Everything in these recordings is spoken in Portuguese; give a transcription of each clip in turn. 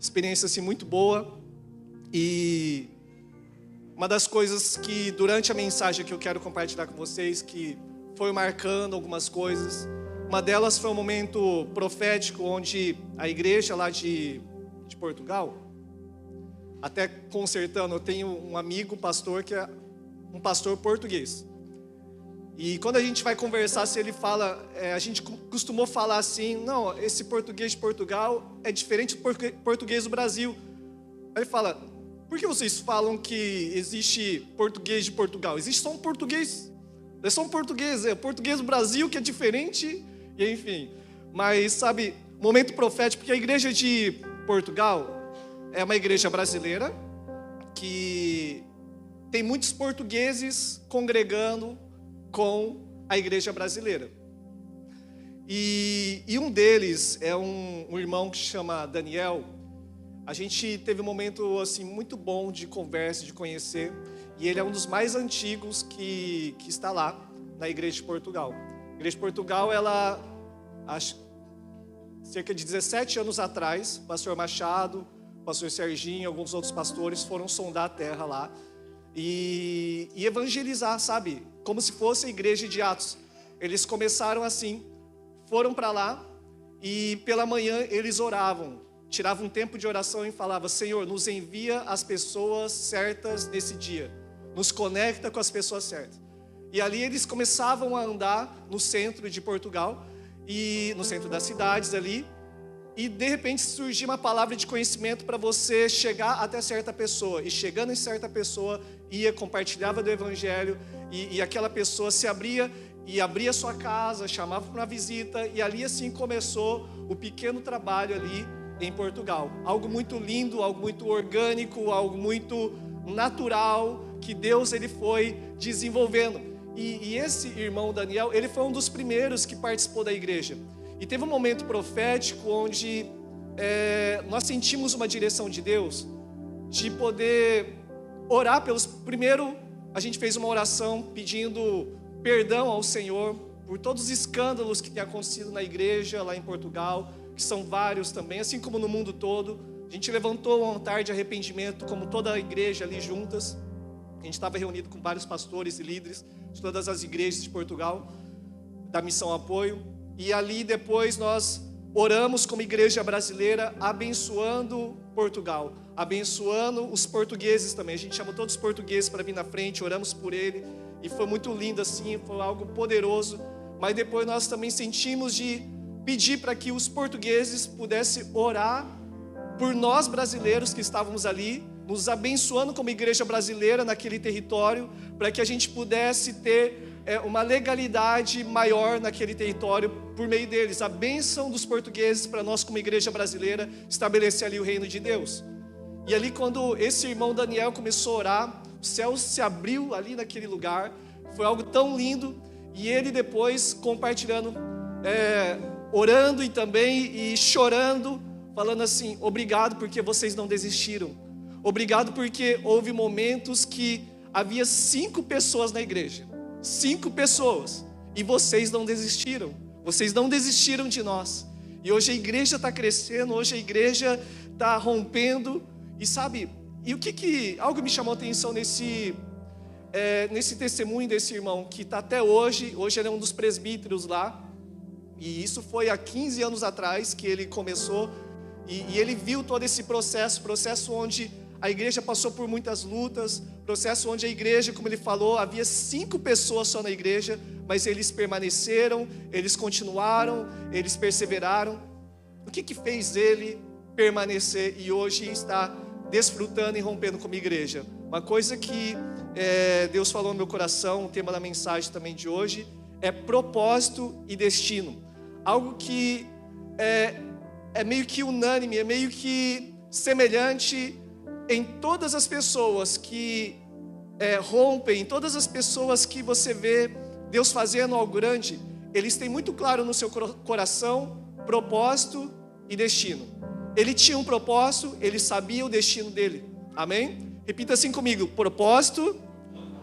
experiência assim muito boa. E uma das coisas que durante a mensagem que eu quero compartilhar com vocês, que foi marcando algumas coisas, uma delas foi um momento profético onde a igreja lá de Portugal, até consertando, eu tenho um amigo pastor que é um pastor português. E quando a gente vai conversar, se ele fala, a gente costumou falar assim, não, esse português de Portugal é diferente do português do Brasil. Aí ele fala, por que vocês falam que existe português de Portugal? Existe só um português, é só um português, é o português do Brasil que é diferente, e enfim. Mas sabe, momento profético, porque a igreja de Portugal é uma igreja brasileira, que tem muitos portugueses congregando com a igreja brasileira. E um deles é um irmão que se chama Daniel. A gente teve um momento assim, muito bom de conversa, de conhecer. E ele é um dos mais antigos que está lá, na igreja de Portugal. A igreja de Portugal, ela, acho, cerca de 17 anos atrás, o pastor Machado, o pastor Serginho e alguns outros pastores foram sondar a terra lá. E evangelizar, sabe? Como se fosse a igreja de Atos. Eles começaram assim, foram para lá e pela manhã eles oravam, tiravam um tempo de oração e falavam, Senhor, nos envia as pessoas certas nesse dia, nos conecta com as pessoas certas. E ali eles começavam a andar no centro de Portugal, e no centro das cidades ali, e de repente surgia uma palavra de conhecimento para você chegar até certa pessoa. E chegando em certa pessoa, ia, compartilhava do evangelho, e aquela pessoa se abria, e abria sua casa, chamava para uma visita, e ali assim começou o pequeno trabalho ali em Portugal. Algo muito lindo, algo muito orgânico, algo muito natural, que Deus ele foi desenvolvendo. E esse irmão Daniel, ele foi um dos primeiros que participou da igreja. E teve um momento profético onde nós sentimos uma direção de Deus, de poder orar pelos... Primeiro, a gente fez uma oração pedindo perdão ao Senhor por todos os escândalos que têm acontecido na igreja lá em Portugal, que são vários também, assim como no mundo todo. A gente levantou um altar de arrependimento, como toda a igreja ali juntas. A gente estava reunido com vários pastores e líderes de todas as igrejas de Portugal, da Missão Apoio. E ali depois nós oramos como igreja brasileira, abençoando Portugal, abençoando os portugueses também. A gente chamou todos os portugueses para vir na frente, oramos por ele. E foi muito lindo assim, foi algo poderoso. Mas depois nós também sentimos de pedir para que os portugueses pudessem orar por nós brasileiros que estávamos ali, nos abençoando como igreja brasileira naquele território, para que a gente pudesse ter uma legalidade maior naquele território por meio deles. A bênção dos portugueses para nós como igreja brasileira estabelecer ali o reino de Deus. E ali quando esse irmão Daniel começou a orar, o céu se abriu ali naquele lugar, foi algo tão lindo. E ele depois compartilhando, orando e também chorando, falando assim, obrigado porque vocês não desistiram. Obrigado porque houve momentos que havia 5 pessoas na igreja. 5 pessoas. E vocês não desistiram. Vocês não desistiram de nós. E hoje a igreja está crescendo, hoje a igreja está rompendo. E sabe, algo me chamou a atenção nesse testemunho desse irmão, que está até hoje ele é um dos presbíteros lá. E isso foi há 15 anos atrás que ele começou. E ele viu todo esse processo onde a igreja passou por muitas lutas, processo onde a igreja, como ele falou, havia 5 pessoas só na igreja, mas eles permaneceram, eles continuaram, eles perseveraram. O que fez ele permanecer e hoje está desfrutando e rompendo como igreja? Uma coisa que Deus falou no meu coração, o tema da mensagem também de hoje, é propósito e destino. Algo que é meio que unânime, é meio que semelhante em todas as pessoas que rompem, em todas as pessoas que você vê Deus fazendo algo grande, eles têm muito claro no seu coração propósito e destino. Ele tinha um propósito, ele sabia o destino dele. Amém? Repita assim comigo: propósito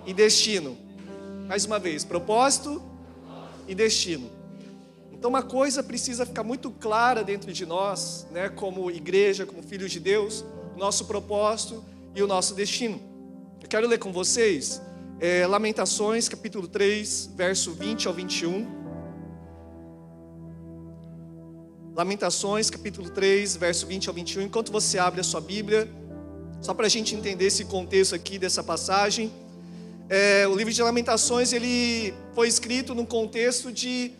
e destino. Mais uma vez, propósito e destino. Então uma coisa precisa ficar muito clara dentro de nós, né, como igreja, como filhos de Deus, o nosso propósito e o nosso destino. Eu quero ler com vocês Lamentações, capítulo 3, verso 20 ao 21. Lamentações, capítulo 3, verso 20 ao 21. Enquanto você abre a sua Bíblia, só para a gente entender esse contexto aqui dessa passagem, o livro de Lamentações, ele foi escrito num contexto de,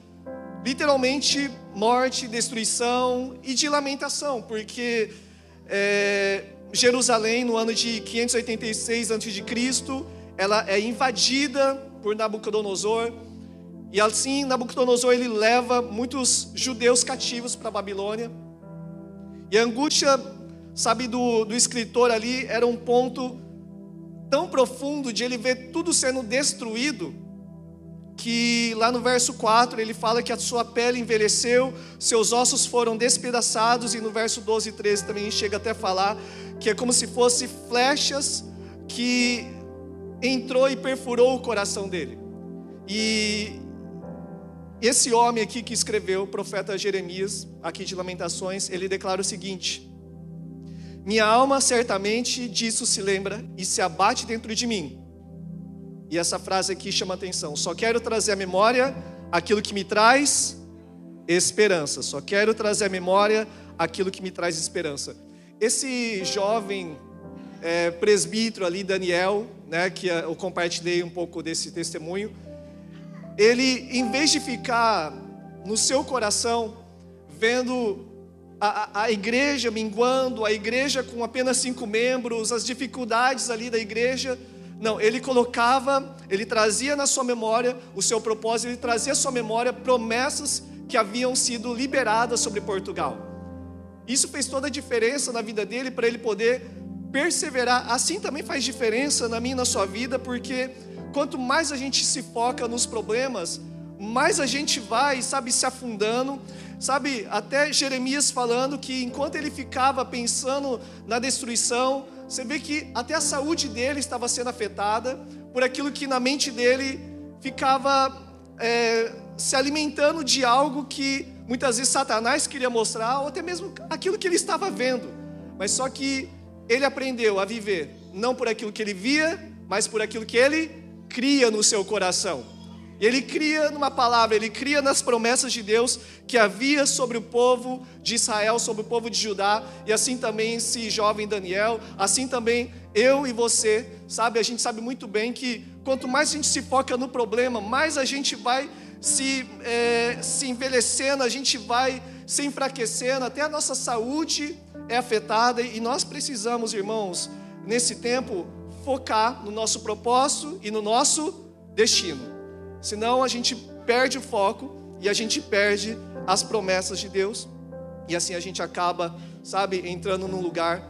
literalmente, morte, destruição e de lamentação, porque Jerusalém, no ano de 586 a.C., ela é invadida por Nabucodonosor, e assim Nabucodonosor ele leva muitos judeus cativos para a Babilônia, e a angústia, sabe, do escritor ali era um ponto tão profundo de ele ver tudo sendo destruído, que lá no verso 4 ele fala que a sua pele envelheceu, seus ossos foram despedaçados, e no verso 12 e 13 também chega até a falar que é como se fossem flechas que entrou e perfurou o coração dele. E esse homem aqui que escreveu, o profeta Jeremias, aqui de Lamentações, ele declara o seguinte: minha alma certamente disso se lembra e se abate dentro de mim. E essa frase aqui chama atenção: só quero trazer à memória aquilo que me traz esperança. Só quero trazer à memória aquilo que me traz esperança. Esse jovem presbítero ali, Daniel, né, que eu compartilhei um pouco desse testemunho, ele, em vez de ficar no seu coração vendo a igreja minguando, a igreja com apenas 5 membros, as dificuldades ali da igreja, não, ele trazia na sua memória o seu propósito, ele trazia à sua memória promessas que haviam sido liberadas sobre Portugal. Isso fez toda a diferença na vida dele, para ele poder perseverar. Assim também faz diferença na minha e na sua vida, porque quanto mais a gente se foca nos problemas, mais a gente vai, sabe, se afundando. Sabe, até Jeremias falando que enquanto ele ficava pensando na destruição, você vê que até a saúde dele estava sendo afetada por aquilo que na mente dele ficava se alimentando de algo que muitas vezes Satanás queria mostrar, ou até mesmo aquilo que ele estava vendo. Mas só que ele aprendeu a viver não por aquilo que ele via, mas por aquilo que ele cria no seu coração. E ele cria numa palavra, ele cria nas promessas de Deus que havia sobre o povo de Israel, sobre o povo de Judá, e assim também esse jovem Daniel, assim também eu e você, sabe? A gente sabe muito bem que quanto mais a gente se foca no problema, mais a gente vai se envelhecendo, a gente vai se enfraquecendo, até a nossa saúde é afetada, e nós precisamos, irmãos, nesse tempo, focar no nosso propósito e no nosso destino. Senão a gente perde o foco e a gente perde as promessas de Deus. E assim a gente acaba, sabe, entrando num lugar,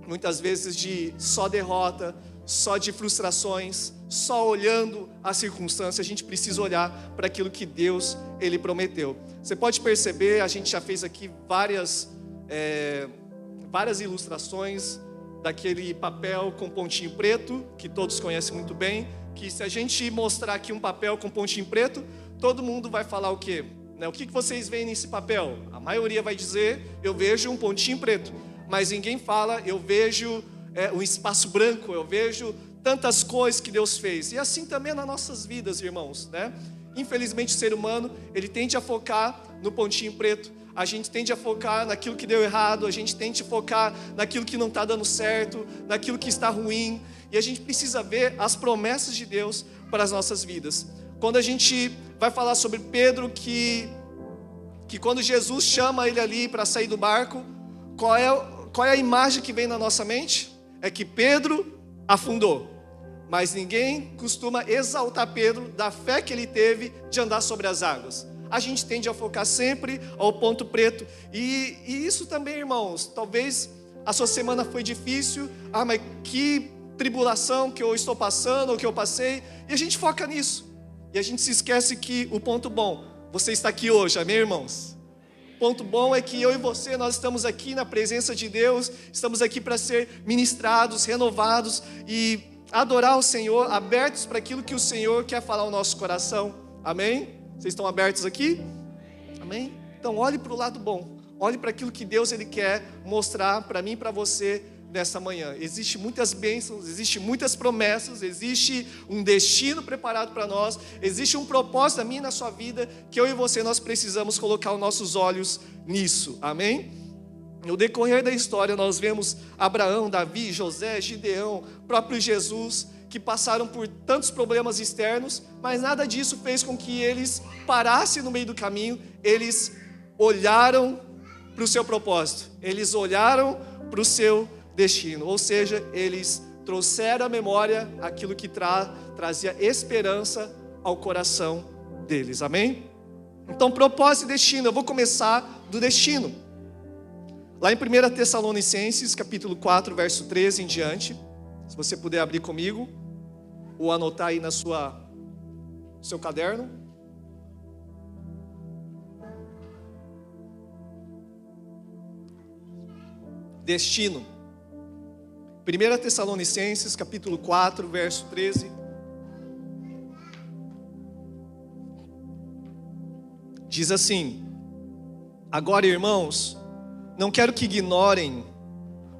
muitas vezes de só derrota, só de frustrações, só olhando a circunstância. A gente precisa olhar para aquilo que Deus, Ele prometeu. Você pode perceber, a gente já fez aqui várias ilustrações daquele papel com pontinho preto, que todos conhecem muito bem, que se a gente mostrar aqui um papel com pontinho preto, todo mundo vai falar o quê? O que vocês veem nesse papel? A maioria vai dizer, eu vejo um pontinho preto. Mas ninguém fala, eu vejo um espaço branco, eu vejo tantas coisas que Deus fez. E assim também é nas nossas vidas, irmãos, né? Infelizmente o ser humano, ele tende a focar no pontinho preto. A gente tende a focar naquilo que deu errado, a gente tende a focar naquilo que não está dando certo, naquilo que está ruim. E a gente precisa ver as promessas de Deus para as nossas vidas. Quando a gente vai falar sobre Pedro, que quando Jesus chama ele ali para sair do barco, qual é a imagem que vem na nossa mente? É que Pedro afundou. Mas ninguém costuma exaltar Pedro da fé que ele teve de andar sobre as águas. A gente tende a focar sempre ao ponto preto. E isso também, irmãos, talvez a sua semana foi difícil. Mas que tribulação que eu estou passando, ou que eu passei. E a gente foca nisso. E a gente se esquece que o ponto bom, você está aqui hoje, amém, irmãos? O ponto bom é que eu e você, nós estamos aqui na presença de Deus. Estamos aqui para ser ministrados, renovados e adorar o Senhor, abertos para aquilo que o Senhor quer falar ao nosso coração, amém? Vocês estão abertos aqui? Amém? Então olhe para o lado bom. Olhe para aquilo que Deus ele quer mostrar para mim e para você nessa manhã. Existem muitas bênçãos, existem muitas promessas, existe um destino preparado para nós, existe um propósito na minha e na sua vida, que eu e você nós precisamos colocar os nossos olhos nisso. Amém? No decorrer da história nós vemos Abraão, Davi, José, Gideão, próprio Jesus, que passaram por tantos problemas externos, mas nada disso fez com que eles parassem no meio do caminho. Eles olharam para o seu propósito, eles olharam para o seu destino, ou seja, eles trouxeram à memória aquilo que trazia esperança ao coração deles, amém? Então, propósito e destino, eu vou começar do destino. Lá em 1 Tessalonicenses, capítulo 4, verso 13 em diante, se você puder abrir comigo, ou anotar aí no seu caderno. Destino. 1 Tessalonicenses, capítulo 4, verso 13. Diz assim: agora, irmãos, não quero que ignorem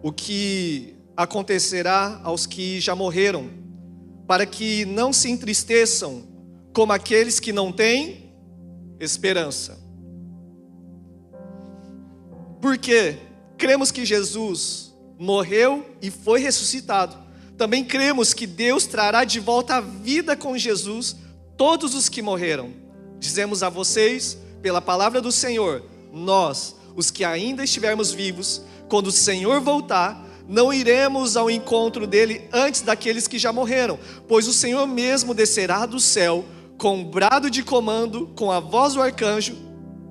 o que acontecerá aos que já morreram, para que não se entristeçam como aqueles que não têm esperança. Por quê? Cremos que Jesus morreu e foi ressuscitado. Também cremos que Deus trará de volta a vida com Jesus todos os que morreram. Dizemos a vocês, pela palavra do Senhor, nós, os que ainda estivermos vivos, quando o Senhor voltar, não iremos ao encontro dele antes daqueles que já morreram, pois o Senhor mesmo descerá do céu com um brado de comando, com a voz do arcanjo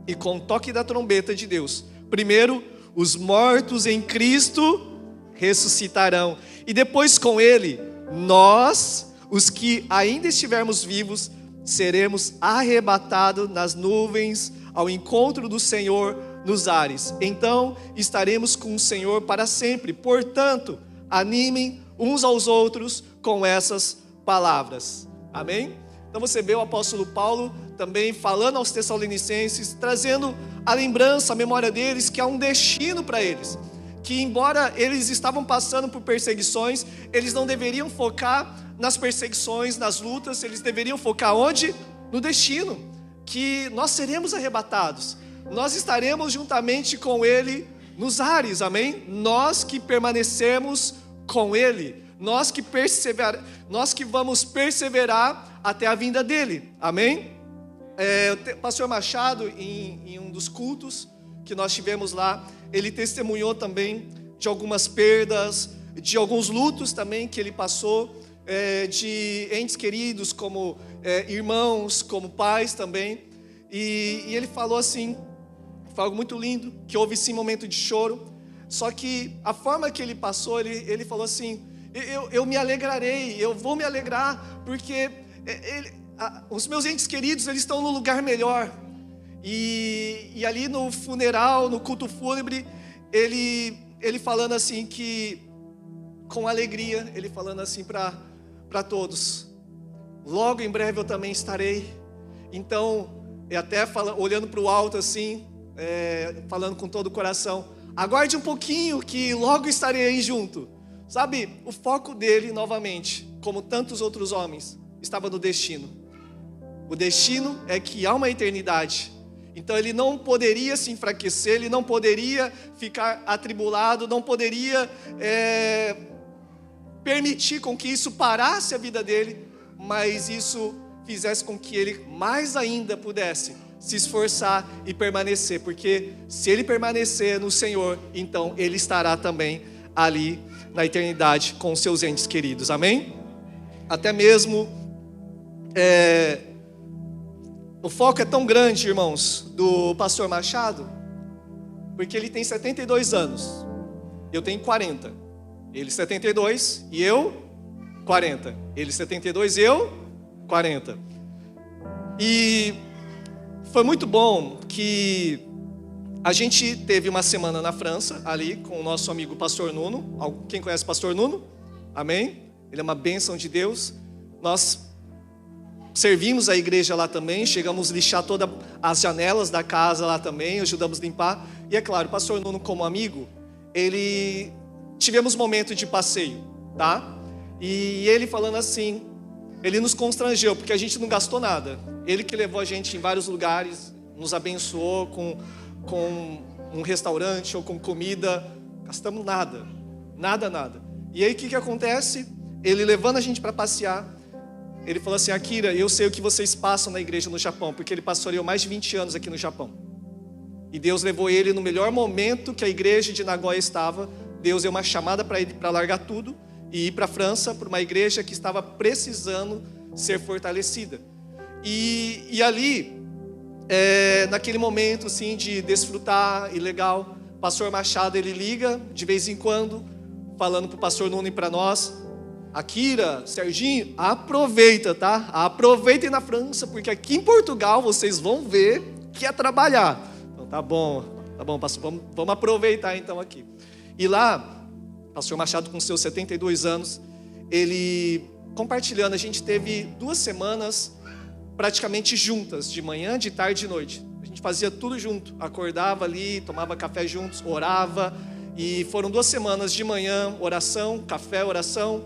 e com o toque da trombeta de Deus. Primeiro, os mortos em Cristo ressuscitarão, e depois com ele, nós, os que ainda estivermos vivos, seremos arrebatados nas nuvens ao encontro do Senhor nos ares. Então estaremos com o Senhor para sempre. Portanto, animem uns aos outros com essas palavras. Amém? Então você vê o apóstolo Paulo também falando aos Tessalonicenses, trazendo a lembrança, a memória deles, que há um destino para eles, que embora eles estavam passando por perseguições, eles não deveriam focar nas perseguições, nas lutas, eles deveriam focar onde? No destino, que nós seremos arrebatados, nós estaremos juntamente com ele nos ares, amém? Nós que permanecemos com ele, nós que vamos perseverar até a vinda dele, amém? O pastor Machado, em um dos cultos que nós tivemos lá, ele testemunhou também de algumas perdas, de alguns lutos também que ele passou, de entes queridos, como irmãos, como pais também, e ele falou assim, foi algo muito lindo, que houve sim momento de choro, só que a forma que ele passou, ele falou assim, eu me alegrarei, eu vou me alegrar, porque os meus entes queridos, eles estão num lugar melhor. E ali no funeral, no culto fúnebre, ele falando assim que, com alegria, ele falando assim para todos, logo em breve eu também estarei. Então, até olhando para o alto assim, falando com todo o coração, aguarde um pouquinho que logo estarei aí junto. Sabe, o foco dele novamente, como tantos outros homens, estava no destino. O destino é que há uma eternidade. Então ele não poderia se enfraquecer, ele não poderia ficar atribulado, não poderia permitir com que isso parasse a vida dele, mas isso fizesse com que ele mais ainda pudesse se esforçar e permanecer, porque se ele permanecer no Senhor, então ele estará também ali na eternidade com os seus entes queridos, amém? Até mesmo o foco é tão grande, irmãos, do pastor Machado, porque ele tem 72 anos, eu tenho 40, ele 72 e eu 40, ele 72 e eu 40, e foi muito bom que a gente teve uma semana na França, ali com o nosso amigo pastor Nuno. Quem conhece o pastor Nuno? Amém? Ele é uma bênção de Deus. Nós servimos a igreja lá também, chegamos a lixar todas as janelas da casa lá também, ajudamos a limpar. E é claro, o pastor Nuno, como amigo, tivemos momento de passeio, tá? E ele falando assim, ele nos constrangeu, porque a gente não gastou nada. Ele que levou a gente em vários lugares, nos abençoou com um restaurante ou com comida, gastamos nada. E aí o que acontece? Ele levando a gente para passear, ele falou assim: Akira, eu sei o que vocês passam na igreja no Japão, porque ele pastoreou mais de 20 anos aqui no Japão. E Deus levou ele no melhor momento que a igreja de Nagoya estava. Deus deu uma chamada para ele para largar tudo e ir para a França, para uma igreja que estava precisando ser fortalecida. E ali, naquele momento assim, de desfrutar e legal, o pastor Machado, ele liga de vez em quando, falando para o pastor Nuno e para nós: Akira, Serginho, aproveita, tá? Aproveitem na França, porque aqui em Portugal vocês vão ver que é trabalhar. Então tá bom, pastor, vamos aproveitar então aqui. E lá, o pastor Machado, com seus 72 anos, ele compartilhando, a gente teve 2 semanas praticamente juntas, de manhã, de tarde e de noite. A gente fazia tudo junto, acordava ali, tomava café juntos, orava, e foram 2 semanas de manhã, oração, café, oração,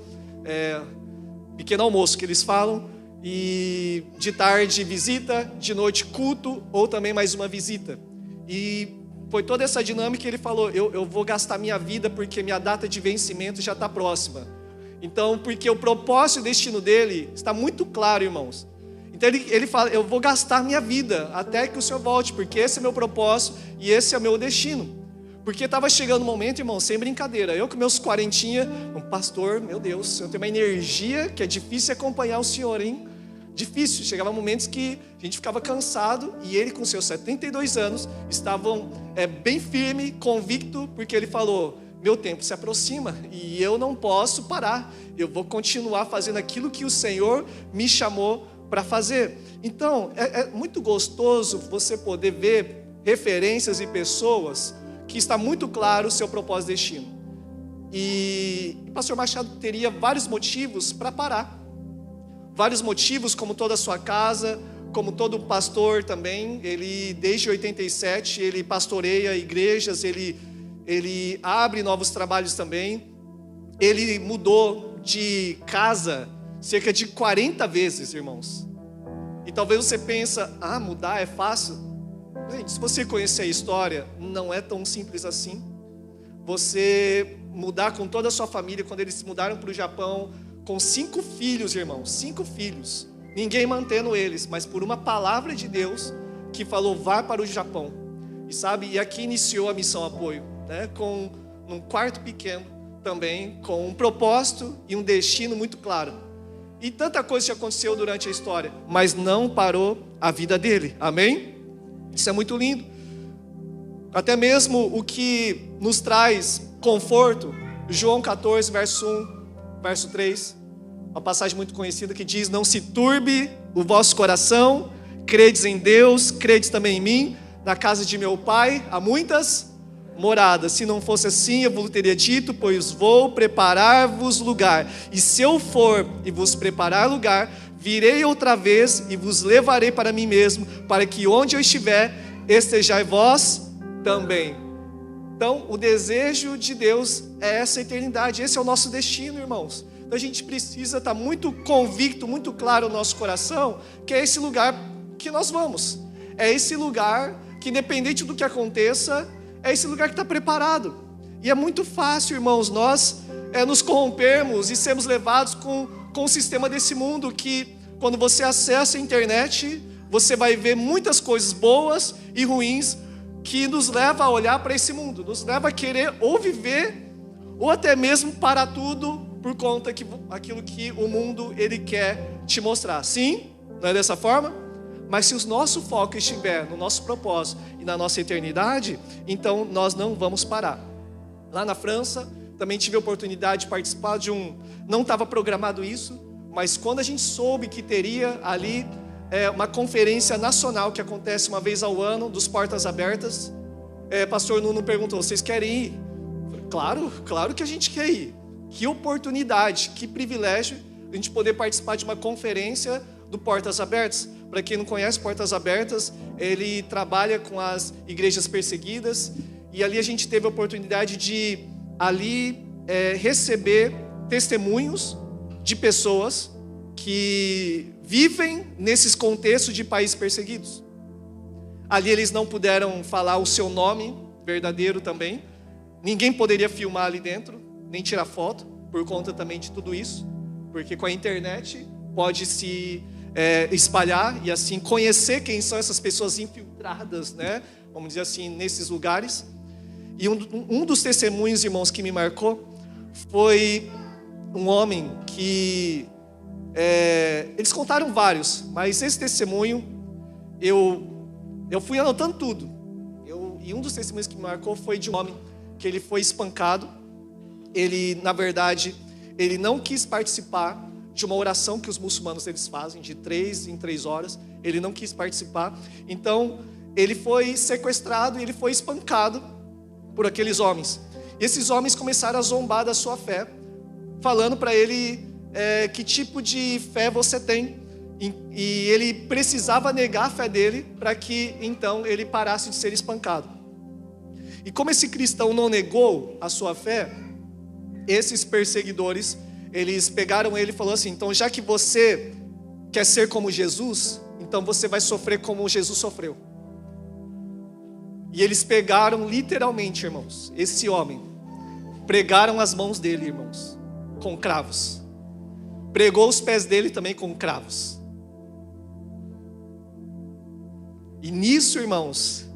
pequeno almoço que eles falam, e de tarde visita, de noite culto, ou também mais uma visita. E foi toda essa dinâmica que ele falou: eu vou gastar minha vida porque minha data de vencimento já está próxima. Então, porque o propósito e o destino dele está muito claro, irmãos. Então ele fala: eu vou gastar minha vida até que o Senhor volte, porque esse é meu propósito e esse é o meu destino. Porque estava chegando um momento, irmão, sem brincadeira, eu com meus 40, um pastor, meu Deus, o Senhor tem uma energia que é difícil acompanhar o Senhor, hein? Difícil, chegava momentos que a gente ficava cansado, e ele com seus 72 anos, estavam bem firme, convicto, porque ele falou: meu tempo se aproxima, e eu não posso parar, eu vou continuar fazendo aquilo que o Senhor me chamou para fazer. Então, é muito gostoso você poder ver referências e pessoas que está muito claro o seu propósito e destino. E o pastor Machado teria vários motivos para parar. Vários motivos, como toda a sua casa, como todo pastor também. Ele, desde 87, ele pastoreia igrejas, ele abre novos trabalhos também. Ele mudou de casa cerca de 40 vezes, irmãos. E talvez você pensa: mudar é fácil. Gente, se você conhecer a história, não é tão simples assim. Você mudar com toda a sua família, quando eles se mudaram para o Japão, com 5 filhos, irmãos, 5 filhos, ninguém mantendo eles, mas por uma palavra de Deus, que falou: vá para o Japão. E aqui iniciou a Missão Apoio, né, com um quarto pequeno também, com um propósito e um destino muito claro. E tanta coisa que aconteceu durante a história, mas não parou a vida dele, amém? Isso é muito lindo. Até mesmo o que nos traz conforto, João 14, verso 1, verso 3, uma passagem muito conhecida que diz: não se turbe o vosso coração, credes em Deus, credes também em mim. Na casa de meu pai há muitas moradas. Se não fosse assim, eu vos teria dito, pois vou preparar-vos lugar. E se eu for e vos preparar lugar, virei outra vez e vos levarei para mim mesmo, para que onde eu estiver, estejai vós também. Então, o desejo de Deus é essa eternidade, esse é o nosso destino, irmãos. Então a gente precisa estar muito convicto, muito claro no nosso coração, que é esse lugar que nós vamos. É esse lugar que, independente do que aconteça, é esse lugar que está preparado. E é muito fácil, irmãos, nós nos corrompermos e sermos levados com o sistema desse mundo, que quando você acessa a internet, você vai ver muitas coisas boas e ruins que nos leva a olhar para esse mundo, nos leva a querer ou viver, ou até mesmo parar tudo por conta que aquilo que o mundo ele quer te mostrar. Sim, não é dessa forma? Mas se o nosso foco estiver no nosso propósito e na nossa eternidade, então nós não vamos parar. Lá na França, também tive a oportunidade de participar de não estava programado isso, mas quando a gente soube que teria ali uma conferência nacional que acontece uma vez ao ano, dos Portas Abertas, pastor Nuno perguntou: vocês querem ir? Falei, claro que a gente quer ir. Que oportunidade, que privilégio a gente poder participar de uma conferência do Portas Abertas. Para quem não conhece, Portas Abertas, ele trabalha com as igrejas perseguidas, e ali a gente teve a oportunidade de ali receber testemunhos de pessoas que vivem nesses contextos de países perseguidos. Ali eles não puderam falar o seu nome verdadeiro também. Ninguém poderia filmar ali dentro, nem tirar foto, por conta também de tudo isso. Porque com a internet pode se espalhar e assim conhecer quem são essas pessoas infiltradas, né? Vamos dizer assim, nesses lugares. E um dos testemunhos, irmãos, que me marcou foi um homem que... eles contaram vários, mas esse testemunho, eu fui anotando tudo. E um dos testemunhos que me marcou foi de um homem que ele foi espancado. Ele, na verdade, ele não quis participar de uma oração que os muçulmanos eles fazem, de 3 em 3 horas. Ele não quis participar. Então, ele foi sequestrado e ele foi espancado por aqueles homens. E esses homens começaram a zombar da sua fé, falando para ele que tipo de fé você tem. E ele precisava negar a fé dele para que então ele parasse de ser espancado. E como esse cristão não negou a sua fé, esses perseguidores, eles pegaram ele e falaram assim: então já que você quer ser como Jesus, então você vai sofrer como Jesus sofreu. E eles pegaram literalmente, irmãos, esse homem, pregaram as mãos dele, irmãos, com cravos. Pregou os pés dele também com cravos. E nisso, irmãos,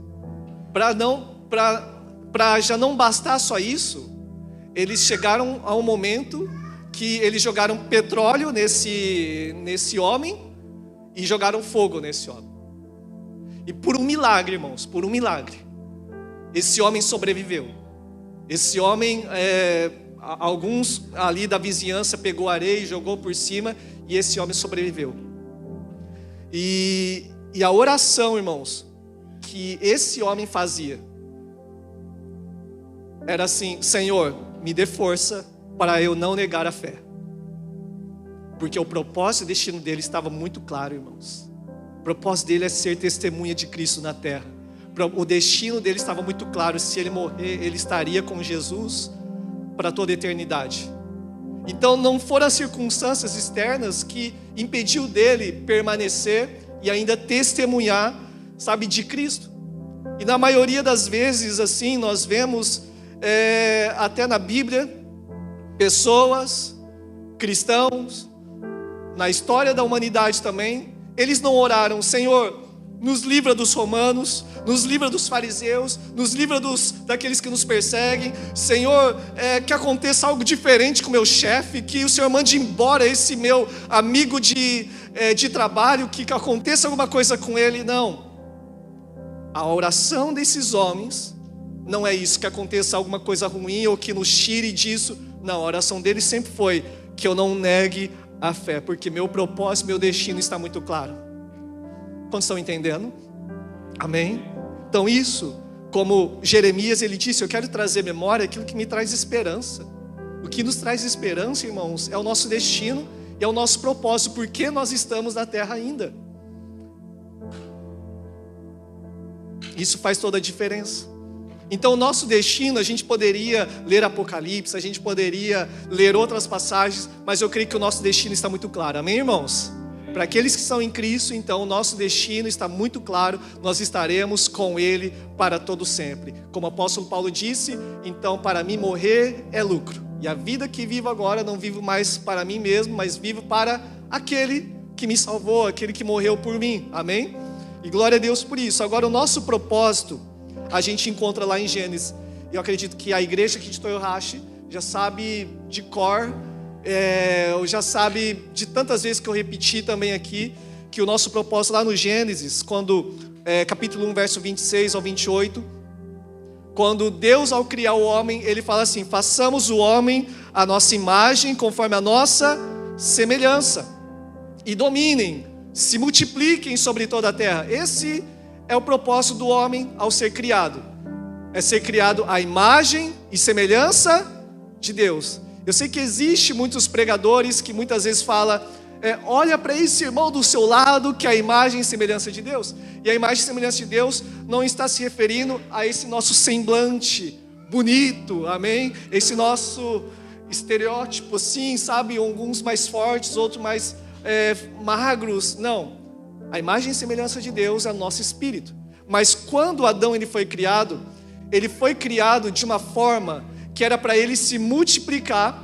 para já não bastar só isso, eles chegaram a um momento que eles jogaram petróleo nesse homem e jogaram fogo nesse homem. E por um milagre, irmãos, por um milagre, esse homem sobreviveu. Esse homem, alguns ali da vizinhança pegou areia e jogou por cima, e esse homem sobreviveu. E a oração, irmãos, que esse homem fazia era assim: Senhor, me dê força para eu não negar a fé. Porque o propósito e o destino dele estava muito claro, irmãos. O propósito dele é ser testemunha de Cristo na terra. O destino dele estava muito claro: se ele morrer, ele estaria com Jesus para toda a eternidade. Então não foram as circunstâncias externas que impediu dele permanecer e ainda testemunhar, sabe, de Cristo. E na maioria das vezes, assim, nós vemos até na Bíblia, pessoas, cristãos, na história da humanidade também, eles não oraram: Senhor, nos livra dos romanos, nos livra dos fariseus, nos livra daqueles que nos perseguem. Senhor, que aconteça algo diferente com o meu chefe, que o Senhor mande embora esse meu amigo de trabalho, que aconteça alguma coisa com ele. Não. A oração desses homens não é isso, que aconteça alguma coisa ruim ou que nos tire disso. Não, a oração deles sempre foi que eu não negue a fé, porque meu propósito, meu destino está muito claro. Quantos estão entendendo? Amém? Então isso, como Jeremias, ele disse: eu quero trazer memória aquilo que me traz esperança. O que nos traz esperança, irmãos, é o nosso destino e é o nosso propósito, porque nós estamos na terra ainda. Isso faz toda a diferença. Então o nosso destino, a gente poderia ler Apocalipse, a gente poderia ler outras passagens, mas eu creio que o nosso destino está muito claro. Amém, irmãos? Para aqueles que estão em Cristo, então o nosso destino está muito claro: nós estaremos com Ele para todo sempre. Como o apóstolo Paulo disse: então para mim morrer é lucro, e a vida que vivo agora não vivo mais para mim mesmo, mas vivo para aquele que me salvou, aquele que morreu por mim. Amém? E glória a Deus por isso. Agora o nosso propósito a gente encontra lá em Gênesis. Eu acredito que a igreja aqui de Toyohashi já sabe de cor, já sabe de tantas vezes que eu repeti também aqui, que o nosso propósito lá no Gênesis, quando capítulo 1, verso 26 ao 28, quando Deus, ao criar o homem, ele fala assim: façamos o homem à nossa imagem, conforme a nossa semelhança, e dominem, se multipliquem sobre toda a terra. Esse é o propósito do homem ao ser criado. É ser criado à imagem e semelhança de Deus. Eu sei que existe muitos pregadores que muitas vezes falam olha para esse irmão do seu lado, que é a imagem e semelhança de Deus. E a imagem e semelhança de Deus não está se referindo a esse nosso semblante bonito, amém? Esse nosso estereótipo, assim, sabe? Alguns mais fortes, outros mais magros. Não. A imagem e semelhança de Deus é o nosso espírito. Mas quando Adão ele foi criado de uma forma que era para ele se multiplicar,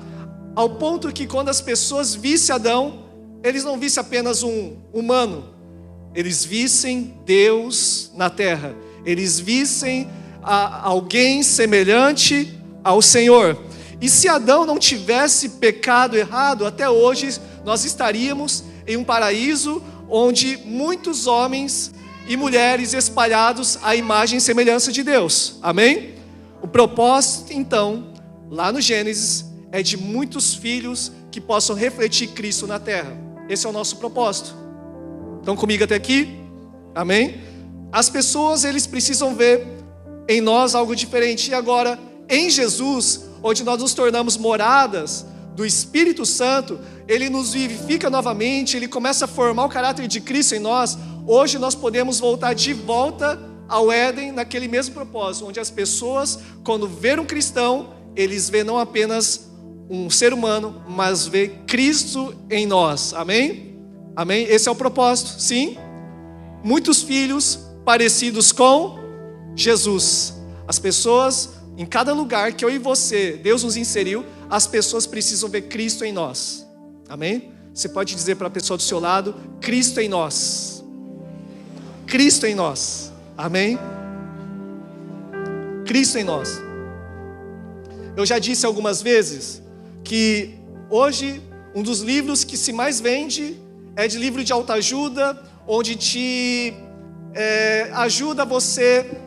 ao ponto que quando as pessoas vissem Adão, eles não vissem apenas um humano, eles vissem Deus na terra, eles vissem alguém semelhante ao Senhor. E se Adão não tivesse pecado errado, até hoje nós estaríamos em um paraíso onde muitos homens e mulheres espalhados à imagem e semelhança de Deus, amém? O propósito então, lá no Gênesis, é de muitos filhos que possam refletir Cristo na terra. Esse é o nosso propósito. Estão comigo até aqui? Amém? As pessoas, eles precisam ver em nós algo diferente. E agora, em Jesus, onde nós nos tornamos moradas do Espírito Santo, Ele nos vivifica novamente, Ele começa a formar o caráter de Cristo em nós. Hoje nós podemos voltar de volta ao Éden, naquele mesmo propósito, onde as pessoas, quando vêem um cristão, eles veem não apenas um ser humano, mas vê Cristo em nós, amém? Amém? Esse é o propósito, sim? Muitos filhos parecidos com Jesus. As pessoas, em cada lugar que eu e você, Deus nos inseriu, as pessoas precisam ver Cristo em nós, amém? Você pode dizer para a pessoa do seu lado, Cristo em nós. Cristo em nós, amém? Cristo em nós. Eu já disse algumas vezes que hoje um dos livros que se mais vende é de livro de autoajuda, onde te ajuda você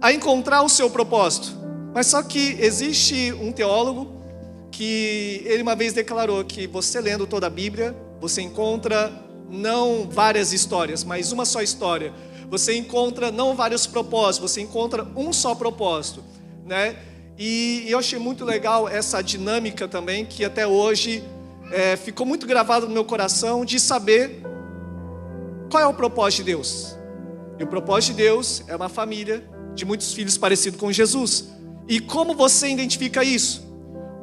a encontrar o seu propósito. Mas só que existe um teólogo que ele uma vez declarou que você lendo toda a Bíblia, você encontra não várias histórias, mas uma só história. Você encontra não vários propósitos, você encontra um só propósito, né? E eu achei muito legal essa dinâmica também, que até hoje ficou muito gravado no meu coração, de saber qual é o propósito de Deus. E o propósito de Deus é uma família de muitos filhos parecidos com Jesus. E como você identifica isso?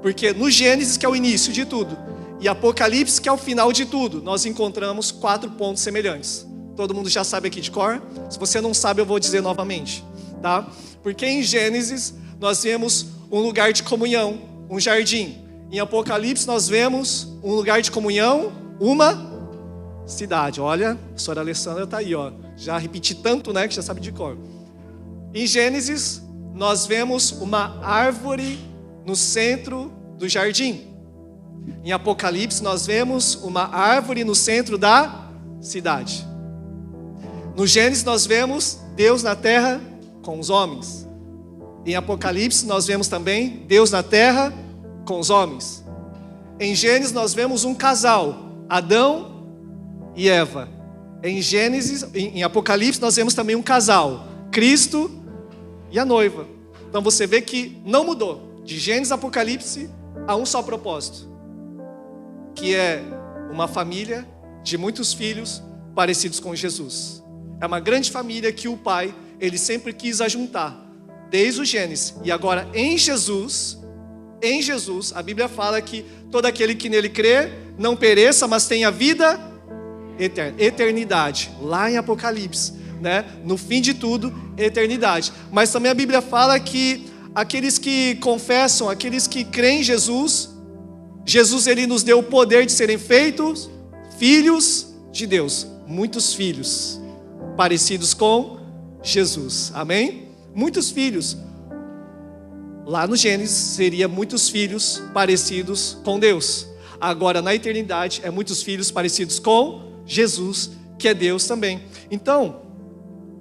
Porque no Gênesis, que é o início de tudo, e Apocalipse, que é o final de tudo, nós encontramos 4 pontos semelhantes. Todo mundo já sabe aqui de cor? Se você não sabe, eu vou dizer novamente, tá? Porque em Gênesis nós vemos um lugar de comunhão, um jardim. Em Apocalipse nós vemos um lugar de comunhão, uma cidade. Olha, a senhora Alessandra está aí, ó. Já repeti tanto, né, que já sabe de cor. Em Gênesis nós vemos uma árvore no centro do jardim. Em Apocalipse nós vemos uma árvore no centro da cidade. No Gênesis nós vemos Deus na terra com os homens. Em Apocalipse nós vemos também Deus na terra com os homens. Em Gênesis nós vemos um casal, Adão e Eva. Em Apocalipse nós vemos também um casal, Cristo e a noiva. Então você vê que não mudou. De Gênesis a Apocalipse há um só propósito, que é uma família de muitos filhos parecidos com Jesus. É uma grande família que o Pai, ele sempre quis ajuntar, desde o Gênesis. E agora em Jesus, a Bíblia fala que todo aquele que nele crê, não pereça, mas tenha vida eterna. Eternidade, lá em Apocalipse, né? No fim de tudo, eternidade. Mas também a Bíblia fala que aqueles que confessam, aqueles que creem em Jesus, ele nos deu o poder de serem feitos filhos de Deus. Muitos filhos parecidos com Jesus, amém? Muitos filhos. Lá no Gênesis seria muitos filhos parecidos com Deus. Agora na eternidade é muitos filhos parecidos com Jesus, que é Deus também. Então,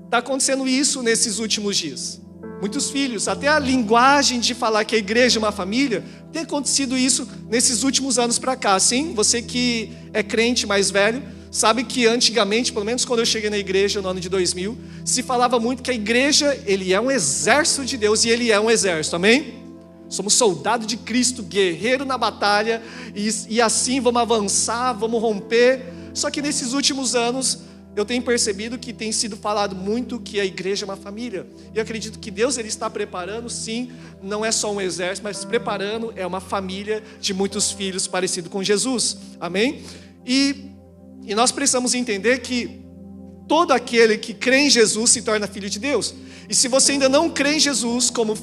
está acontecendo isso nesses últimos dias. Muitos filhos, até a linguagem de falar que a igreja é uma família, tem acontecido isso nesses últimos anos para cá. Sim, você que é crente mais velho, sabe que antigamente, pelo menos quando eu cheguei na igreja no ano de 2000, se falava muito que a igreja, ele é um exército de Deus, e ele é um exército, amém? Somos soldado de Cristo, guerreiro na batalha, e assim vamos avançar, vamos romper. Só que nesses últimos anos, eu tenho percebido que tem sido falado muito que a igreja é uma família. E eu acredito que Deus ele está preparando, sim, não é só um exército, mas preparando é uma família de muitos filhos parecido com Jesus. Amém? E nós precisamos entender que todo aquele que crê em Jesus se torna filho de Deus. E se você ainda não crê em Jesus como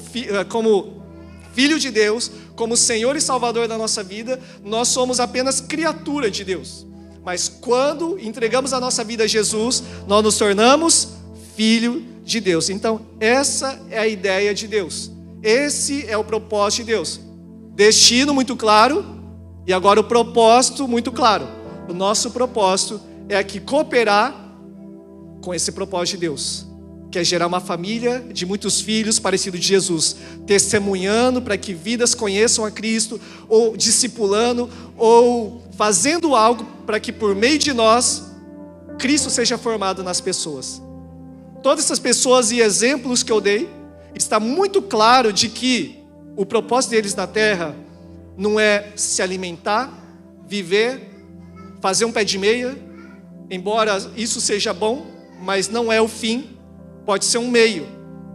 filho de Deus, como Senhor e Salvador da nossa vida, nós somos apenas criatura de Deus. Mas quando entregamos a nossa vida a Jesus, nós nos tornamos filho de Deus. Então, essa é a ideia de Deus. Esse é o propósito de Deus. Destino muito claro, e agora o propósito muito claro. O nosso propósito é aqui cooperar com esse propósito de Deus, que é gerar uma família de muitos filhos parecidos de Jesus, testemunhando para que vidas conheçam a Cristo, ou discipulando, ou fazendo algo para que por meio de nós, Cristo seja formado nas pessoas. Todas essas pessoas e exemplos que eu dei, está muito claro de que o propósito deles na terra não é se alimentar, viver, fazer um pé de meia, embora isso seja bom, mas não é o fim. Pode ser um meio,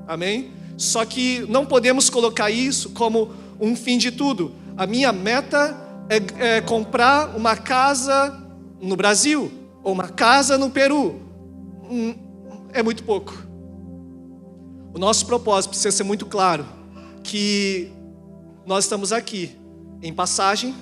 amém? Só que não podemos colocar isso como um fim de tudo. A minha meta é comprar uma casa no Brasil, ou uma casa no Peru. É muito pouco. O nosso propósito precisa ser muito claro, que nós estamos aqui em passagem,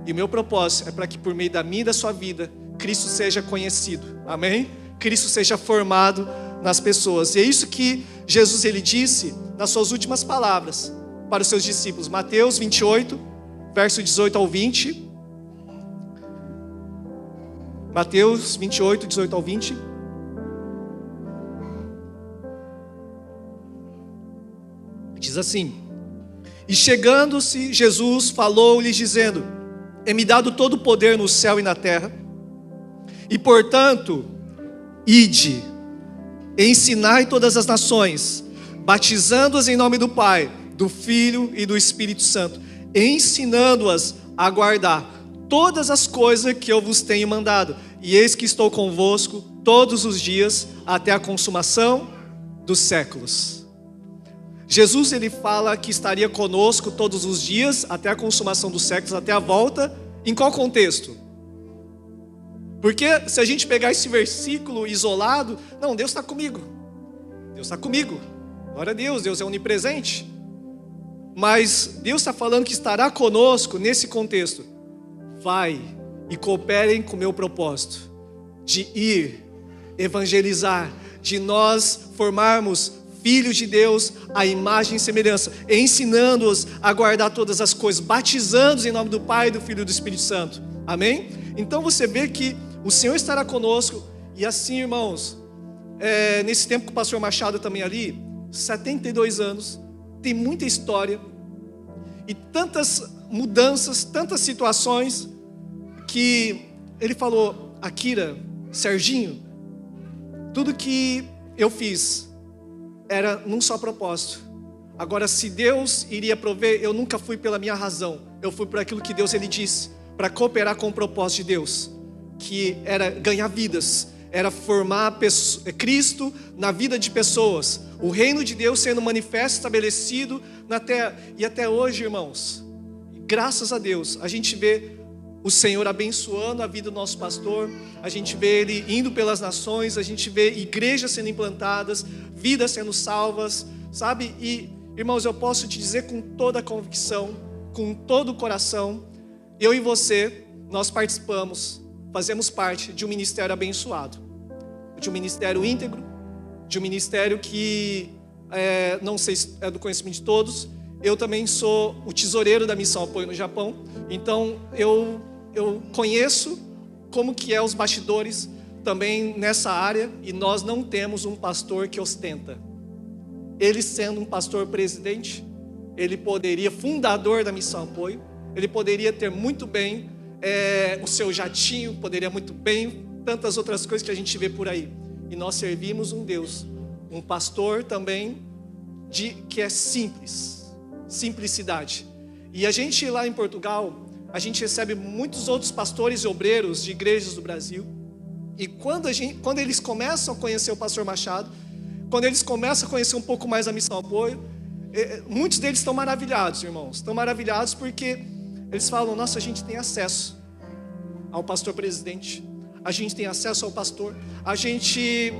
e o meu propósito é para que por meio da minha e da sua vida, Cristo seja conhecido, amém? Cristo seja formado nas pessoas. E é isso que Jesus ele disse nas suas últimas palavras para os seus discípulos. Mateus 28, verso 18 ao 20. Mateus 28, 18 ao 20. Diz assim: E chegando-se, Jesus falou-lhes dizendo: É-me dado todo o poder no céu e na terra, e portanto, ide, ensinai todas as nações, batizando-as em nome do Pai, do Filho e do Espírito Santo, ensinando-as a guardar todas as coisas que eu vos tenho mandado. E eis que estou convosco todos os dias, até a consumação dos séculos. Jesus ele fala que estaria conosco todos os dias, até a consumação dos séculos, até a volta. Em qual contexto? Porque se a gente pegar esse versículo isolado, não, Deus está comigo. Deus está comigo. Glória a Deus, Deus é onipresente. Mas Deus está falando que estará conosco nesse contexto. Vai e cooperem com o meu propósito de ir, evangelizar, de nós formarmos filhos de Deus à imagem e semelhança, ensinando-os a guardar todas as coisas, batizando-os em nome do Pai, do Filho e do Espírito Santo. Amém? Então você vê que o Senhor estará conosco. E assim, irmãos, nesse tempo que o pastor Machado também ali, 72 anos, tem muita história e tantas mudanças, tantas situações, que ele falou: Akira, Serginho, tudo que eu fiz era num só propósito. Agora, se Deus iria prover, eu nunca fui pela minha razão, eu fui por aquilo que Deus ele disse, para cooperar com o propósito de Deus, que era ganhar vidas, era formar Cristo na vida de pessoas, o reino de Deus sendo manifesto, estabelecido na terra. E até hoje, irmãos, graças a Deus, a gente vê o Senhor abençoando a vida do nosso pastor, a gente vê Ele indo pelas nações, a gente vê igrejas sendo implantadas, vidas sendo salvas, sabe? E, irmãos, eu posso te dizer com toda a convicção, com todo o coração, eu e você, nós participamos, fazemos parte de um ministério abençoado, de um ministério íntegro, de um ministério que, não sei se é do conhecimento de todos, eu também sou o tesoureiro da Missão Apoio no Japão, então eu conheço como que é os bastidores também nessa área, e nós não temos um pastor que ostenta. Ele sendo um pastor presidente, ele poderia, fundador da Missão Apoio, ele poderia ter muito bem o seu jatinho, poderia muito bem tantas outras coisas que a gente vê por aí. E nós servimos um Deus, um pastor também que é simples, simplicidade. E a gente lá em Portugal, a gente recebe muitos outros pastores e obreiros de igrejas do Brasil. E quando eles começam a conhecer o pastor Machado, quando eles começam a conhecer um pouco mais a Missão Apoio, muitos deles estão maravilhados, irmãos. Estão maravilhados porque eles falam, nossa, a gente tem acesso ao pastor presidente, a gente tem acesso ao pastor, a gente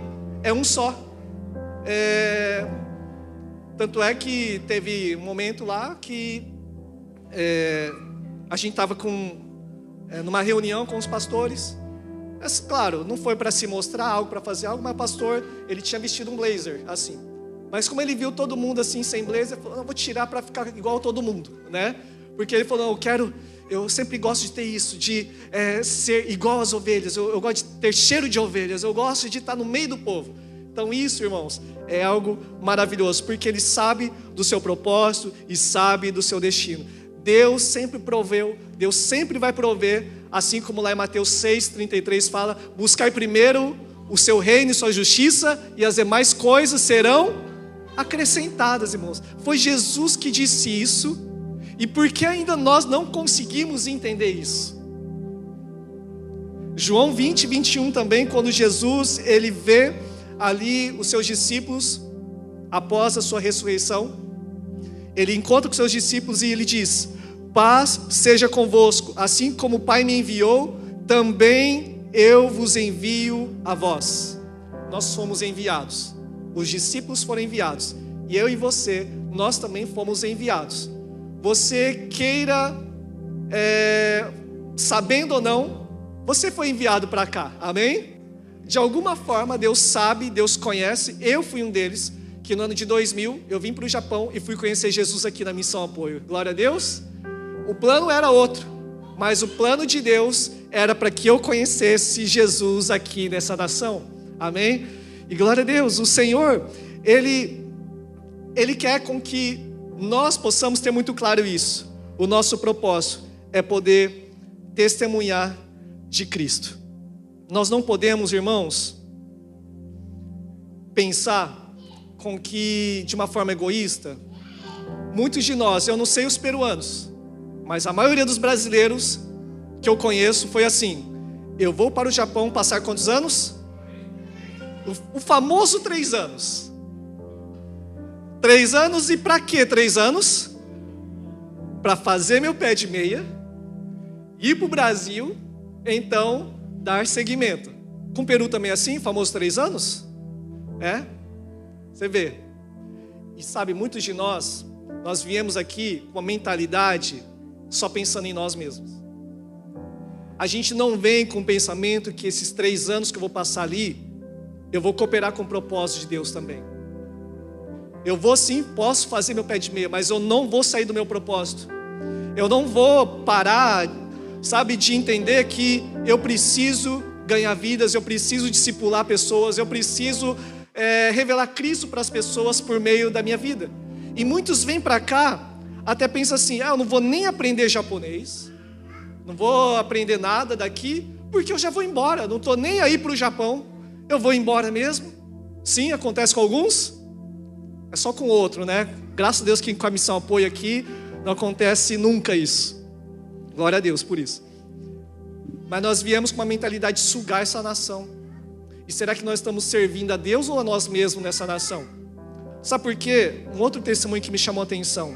é um só. Tanto é que teve um momento lá que a gente estava numa reunião com os pastores. Mas, claro, não foi para se mostrar algo, para fazer algo, mas o pastor, ele tinha vestido um blazer, assim. Mas como ele viu todo mundo assim, sem blazer, ele falou, não, vou tirar para ficar igual a todo mundo, né? Porque ele falou, eu sempre gosto de ter isso, de ser igual às ovelhas, eu gosto de ter cheiro de ovelhas, eu gosto de estar no meio do povo. Então isso, irmãos, é algo maravilhoso, porque ele sabe do seu propósito e sabe do seu destino. Deus sempre proveu, Deus sempre vai prover, assim como lá em Mateus 6:33 fala, buscar primeiro o seu reino e sua justiça, e as demais coisas serão acrescentadas, irmãos. Foi Jesus que disse isso, e por que ainda nós não conseguimos entender isso? João 20:21 também, quando Jesus, ele vê ali os seus discípulos, após a sua ressurreição, ele encontra com seus discípulos e ele diz, paz seja convosco, assim como o Pai me enviou, também eu vos envio a vós. Nós fomos enviados, os discípulos foram enviados, e eu e você, nós também fomos enviados. Você queira, sabendo ou não, você foi enviado para cá, amém? De alguma forma Deus sabe, Deus conhece, eu fui um deles, que no ano de 2000 eu vim para o Japão e fui conhecer Jesus aqui na Missão Apoio, glória a Deus. O plano era outro, mas o plano de Deus era para que eu conhecesse Jesus aqui nessa nação, amém? E glória a Deus, o Senhor, Ele quer com que nós possamos ter muito claro isso. O nosso propósito é poder testemunhar de Cristo. Nós não podemos, irmãos, pensar com que, de uma forma egoísta, muitos de nós, eu não sei os peruanos, mas a maioria dos brasileiros que eu conheço foi assim, eu vou para o Japão passar quantos anos? O famoso 3 anos. 3 anos e para quê 3 anos? Para fazer meu pé de meia, ir para o Brasil, então dar seguimento. Com o Peru também é assim, famoso 3 anos? Você vê. E sabe, muitos de nós viemos aqui com a mentalidade só pensando em nós mesmos. A gente não vem com o pensamento que esses 3 anos que eu vou passar ali, eu vou cooperar com o propósito de Deus também. Eu vou sim, posso fazer meu pé de meia, mas eu não vou sair do meu propósito. Eu não vou parar, sabe, de entender que eu preciso ganhar vidas, eu preciso discipular pessoas, eu preciso revelar Cristo para as pessoas por meio da minha vida. E muitos vêm para cá, até pensam assim, eu não vou nem aprender japonês, não vou aprender nada daqui, porque eu já vou embora, não estou nem aí para o Japão, eu vou embora mesmo. Sim, acontece com alguns, é só com outro, né? Graças a Deus que com a Missão Apoio aqui, não acontece nunca isso. Glória a Deus por isso. Mas nós viemos com uma mentalidade de sugar essa nação. E será que nós estamos servindo a Deus ou a nós mesmos nessa nação? Sabe por quê? Um outro testemunho que me chamou a atenção.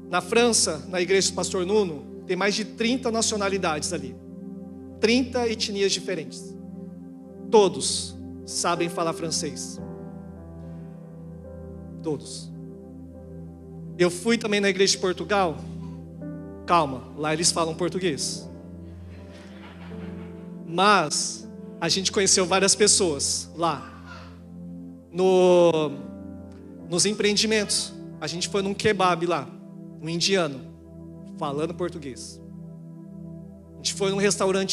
Na França, na igreja do pastor Nuno, tem mais de 30 nacionalidades ali. 30 etnias diferentes. Todos sabem falar francês. Todos. Eu fui também na igreja de Portugal. Calma, lá eles falam português. Mas a gente conheceu várias pessoas lá. Nos empreendimentos. A gente foi num kebab lá, um indiano, falando português. A gente foi num restaurante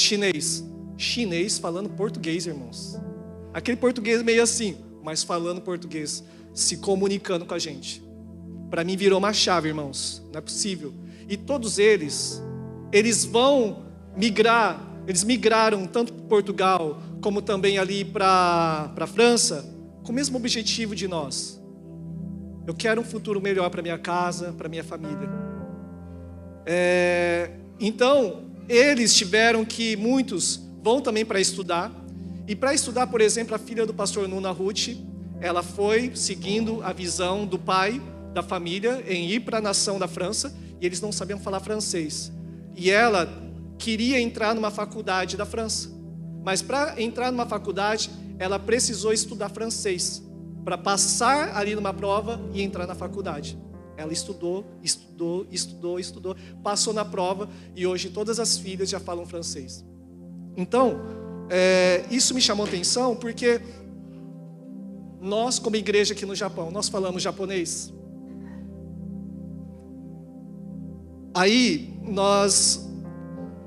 chinês falando português, irmãos. Aquele português meio assim, mas falando português, se comunicando com a gente. Para mim virou uma chave, irmãos, não é possível. E todos eles vão migrar, eles migraram tanto para Portugal, como também ali para a França, com o mesmo objetivo de nós. Eu quero um futuro melhor para minha casa, para minha família. Então, eles tiveram que, muitos vão também para estudar. E para estudar, por exemplo, a filha do pastor Nuno, Ruth, ela foi seguindo a visão do pai da família em ir para a nação da França, e eles não sabiam falar francês. E ela queria entrar numa faculdade da França. Mas para entrar numa faculdade, ela precisou estudar francês, para passar ali numa prova e entrar na faculdade. Ela estudou, passou na prova, e hoje todas as filhas já falam francês. Então, isso me chamou a atenção, porque nós, como igreja aqui no Japão, nós falamos japonês. Aí,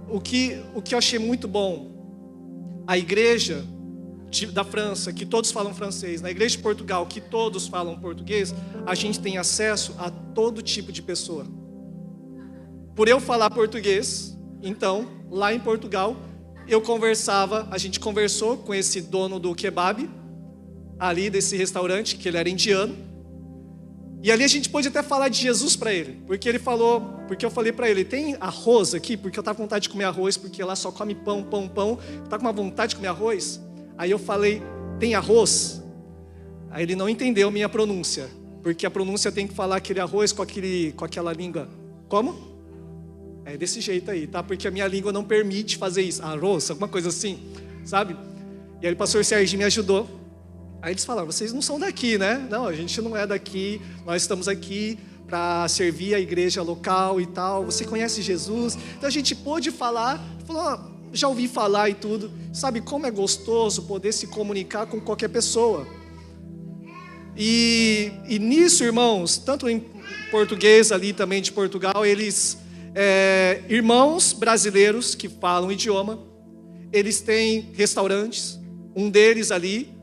o que eu achei muito bom, a igreja da França, que todos falam francês, na igreja de Portugal, que todos falam português, a gente tem acesso a todo tipo de pessoa. Por eu falar português, então, lá em Portugal, a gente conversou com esse dono do kebab, ali desse restaurante, que ele era indiano, e ali a gente pôde até falar de Jesus para ele, porque eu falei para ele, tem arroz aqui? Porque eu estava com vontade de comer arroz, porque lá só come pão, tá com uma vontade de comer arroz? Aí eu falei, tem arroz? Aí ele não entendeu minha pronúncia, porque a pronúncia tem que falar aquele arroz com aquela língua. Como? É desse jeito aí, tá? Porque a minha língua não permite fazer isso. Arroz, alguma coisa assim, sabe? E aí o pastor Sérgio me ajudou. Aí eles falaram, vocês não são daqui, né? Não, a gente não é daqui, nós estamos aqui para servir a igreja local e tal. Você conhece Jesus? Então a gente pôde falar, falou, já ouvi falar e tudo. Sabe como é gostoso poder se comunicar com qualquer pessoa. E nisso, irmãos, tanto em português ali também de Portugal, eles, irmãos brasileiros que falam o idioma, eles têm restaurantes. Um deles ali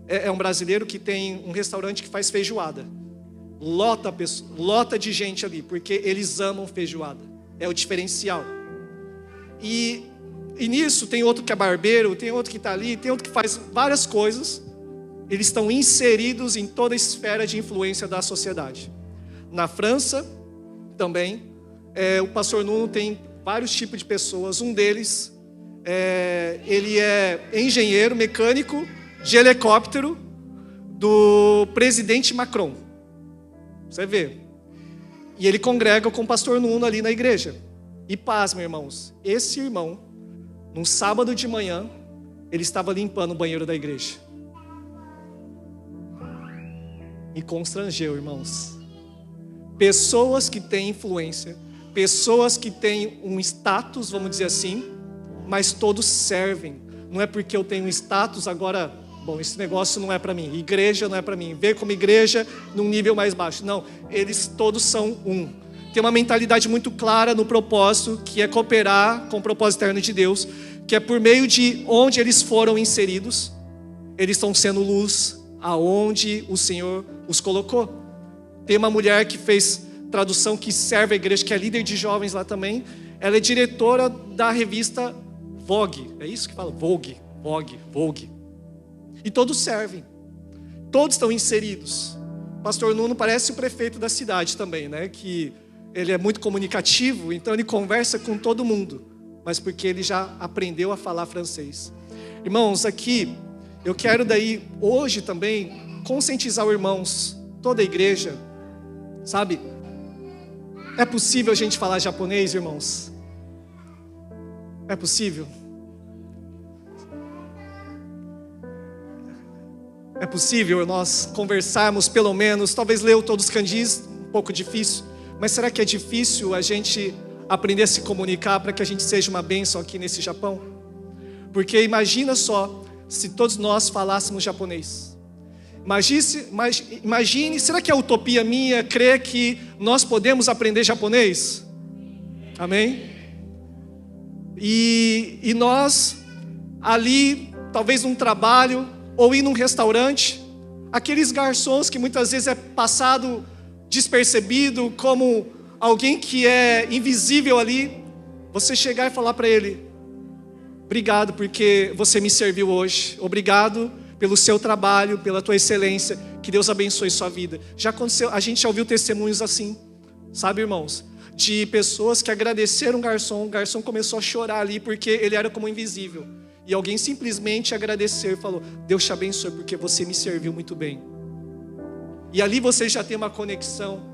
é um brasileiro que tem um restaurante que faz feijoada. Lota de gente ali, porque eles amam feijoada. É o diferencial. E nisso tem outro que é barbeiro, tem outro que está ali, tem outro que faz várias coisas. Eles estão inseridos em toda a esfera de influência da sociedade. Na França, também, o pastor Nuno tem vários tipos de pessoas. Um deles, ele é engenheiro mecânico de helicóptero do presidente Macron. Você vê. E ele congrega com o pastor Nuno ali na igreja. E pasme, irmãos, esse irmão, num sábado de manhã, ele estava limpando o banheiro da igreja. Me constrangeu, irmãos. Pessoas que têm influência, pessoas que têm um status, vamos dizer assim, mas todos servem. Não é porque eu tenho um status, agora, bom, esse negócio não é para mim, igreja não é para mim, ver como igreja num nível mais baixo. Não, eles todos são um. Tem uma mentalidade muito clara no propósito, que é cooperar com o propósito eterno de Deus, que é por meio de onde eles foram inseridos, eles estão sendo luz aonde o Senhor os colocou. Tem uma mulher que fez tradução, que serve a igreja, que é líder de jovens lá também. Ela é diretora da revista Vogue. É isso que fala? Vogue. E todos servem. Todos estão inseridos. O pastor Nuno parece o prefeito da cidade também, né? Que ele é muito comunicativo, então ele conversa com todo mundo. Mas porque ele já aprendeu a falar francês. Irmãos, aqui, eu quero daí, hoje também, conscientizar os irmãos, toda a igreja, sabe? É possível a gente falar japonês, irmãos? É possível? É possível nós conversarmos, pelo menos, talvez ler todos os kanjis, um pouco difícil, mas será que é difícil a gente aprender a se comunicar para que a gente seja uma bênção aqui nesse Japão? Porque imagina só, se todos nós falássemos japonês. Imagine, será que é utopia minha crer que nós podemos aprender japonês? Amém? E nós, ali, talvez num trabalho, ou ir num restaurante, aqueles garçons que muitas vezes é passado despercebido, como alguém que é invisível ali, você chegar e falar para ele, obrigado porque você me serviu hoje, obrigado pelo seu trabalho, pela tua excelência, Que Deus abençoe sua vida. Já aconteceu, a gente já ouviu testemunhos assim, sabe, irmãos? De pessoas que agradeceram o garçom começou a chorar ali porque ele era como invisível. E alguém simplesmente agradeceu e falou: Deus te abençoe porque você me serviu muito bem. E ali você já tem uma conexão.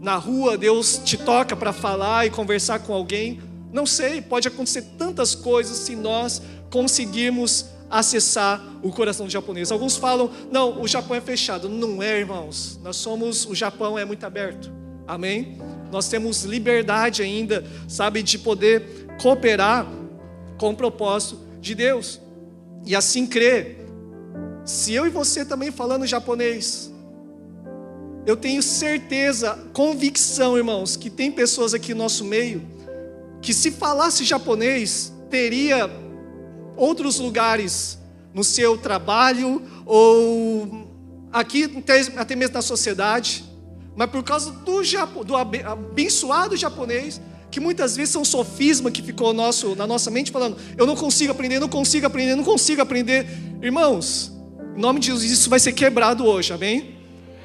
Na rua Deus te toca para falar e conversar com alguém. Não sei, pode acontecer tantas coisas se nós conseguirmos acessar o coração do japonês. Alguns falam: não, o Japão é fechado. Não é, irmãos. O Japão é muito aberto. Amém? Nós temos liberdade ainda, sabe, de poder cooperar com o propósito de Deus. E assim crer. Se eu e você também falando japonês, eu tenho certeza, convicção, irmãos, que tem pessoas aqui no nosso meio que se falasse japonês, teria outros lugares no seu trabalho ou aqui até mesmo na sociedade, mas por causa do abençoado japonês, que muitas vezes são sofisma que ficou na nossa mente falando: eu não consigo aprender, não consigo aprender, não consigo aprender. Irmãos, em nome de Jesus, isso vai ser quebrado hoje, amém?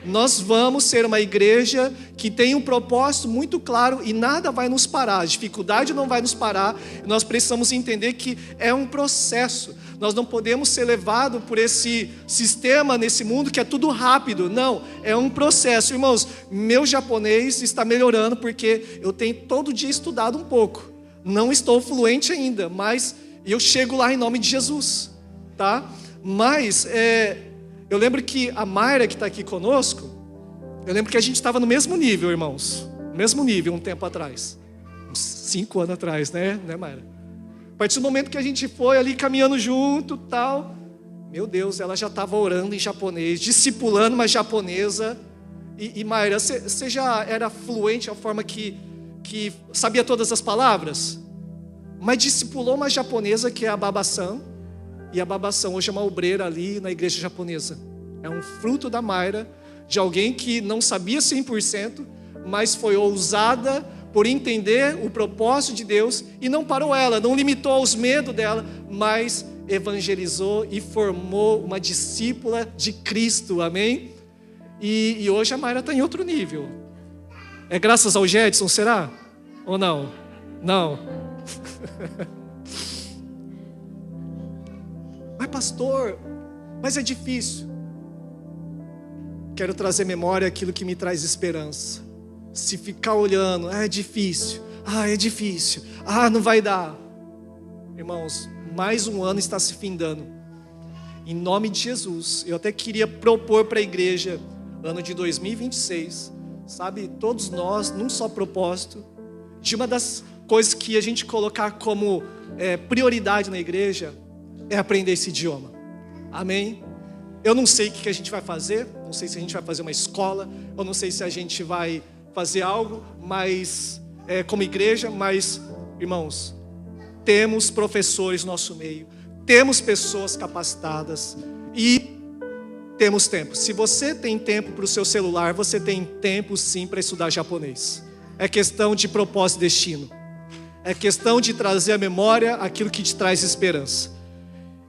Nós vamos ser uma igreja que tem um propósito muito claro e nada vai nos parar, a dificuldade não vai nos parar. Nós precisamos entender que é um processo. Nós não podemos ser levados por esse sistema nesse mundo que é tudo rápido. Não, é um processo. Irmãos, meu japonês está melhorando porque eu tenho todo dia estudado um pouco. Não estou fluente ainda, mas eu chego lá em nome de Jesus, tá? Mas eu lembro que a Mayra, que está aqui conosco, eu lembro que a gente estava no mesmo nível, irmãos. No mesmo nível, um tempo atrás. Uns 5 anos atrás, né Mayra? A partir do momento que a gente foi ali caminhando junto, tal, meu Deus, ela já estava orando em japonês, discipulando uma japonesa. E Mayra, você já era fluente, a forma que sabia todas as palavras? Mas discipulou uma japonesa que é a Baba-san. E a Baba-san hoje é uma obreira ali na igreja japonesa. É um fruto da Mayra, de alguém que não sabia 100%, mas foi ousada por entender o propósito de Deus e não parou ela, não limitou aos medos dela, mas evangelizou e formou uma discípula de Cristo, amém? E hoje a Mayra está em outro nível. É graças ao Jedson, será? Ou não? Não. Mas pastor, mas é difícil. Quero trazer memória aquilo que me traz esperança. Se ficar olhando, é difícil, não vai dar. Irmãos, mais um ano está se findando. Em nome de Jesus, eu até queria propor para a igreja, ano de 2026, sabe, todos nós, num só propósito, de uma das coisas que a gente colocar como prioridade na igreja, é aprender esse idioma, amém? Eu não sei o que a gente vai fazer, não sei se a gente vai fazer uma escola, eu não sei se a gente vai fazer algo, mas como igreja, mas, irmãos, temos professores no nosso meio, temos pessoas capacitadas e temos tempo. Se você tem tempo para o seu celular, você tem tempo sim para estudar japonês. É questão de propósito e destino, é questão de trazer à memória aquilo que te traz esperança.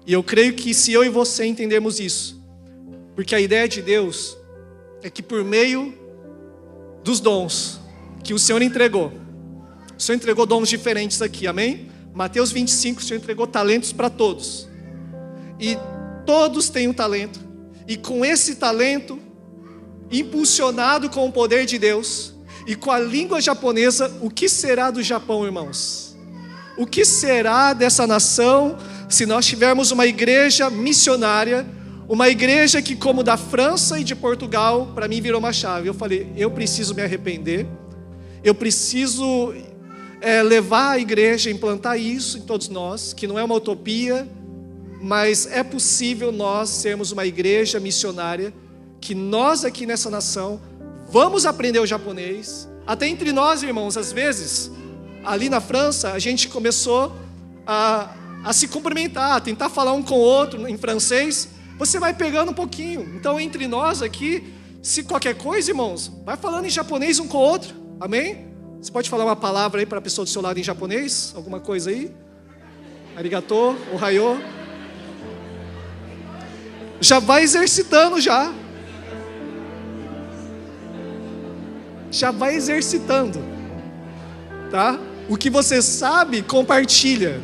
E eu creio que se eu e você entendermos isso, porque a ideia de Deus é que por meio dos dons que o Senhor entregou, o Senhor entregou dons diferentes aqui, amém? Mateus 25, o Senhor entregou talentos para todos. E todos têm um talento. E com esse talento, impulsionado com o poder de Deus, e com a língua japonesa, o que será do Japão, irmãos? O que será dessa nação se nós tivermos uma igreja missionária, uma igreja que, como da França e de Portugal, para mim virou uma chave. Eu falei, eu preciso me arrepender, eu preciso levar a igreja, implantar isso em todos nós, que não é uma utopia, mas é possível nós sermos uma igreja missionária, que nós aqui nessa nação vamos aprender o japonês. Até entre nós, irmãos, às vezes, ali na França, a gente começou a se cumprimentar, a tentar falar um com o outro em francês. Você vai pegando um pouquinho. Então, entre nós aqui, se qualquer coisa, irmãos, vai falando em japonês um com o outro, amém? Você pode falar uma palavra aí para a pessoa do seu lado em japonês? Alguma coisa aí? Arigato, ohayo. Já vai exercitando já. já vai exercitando, tá? O que você sabe, compartilha.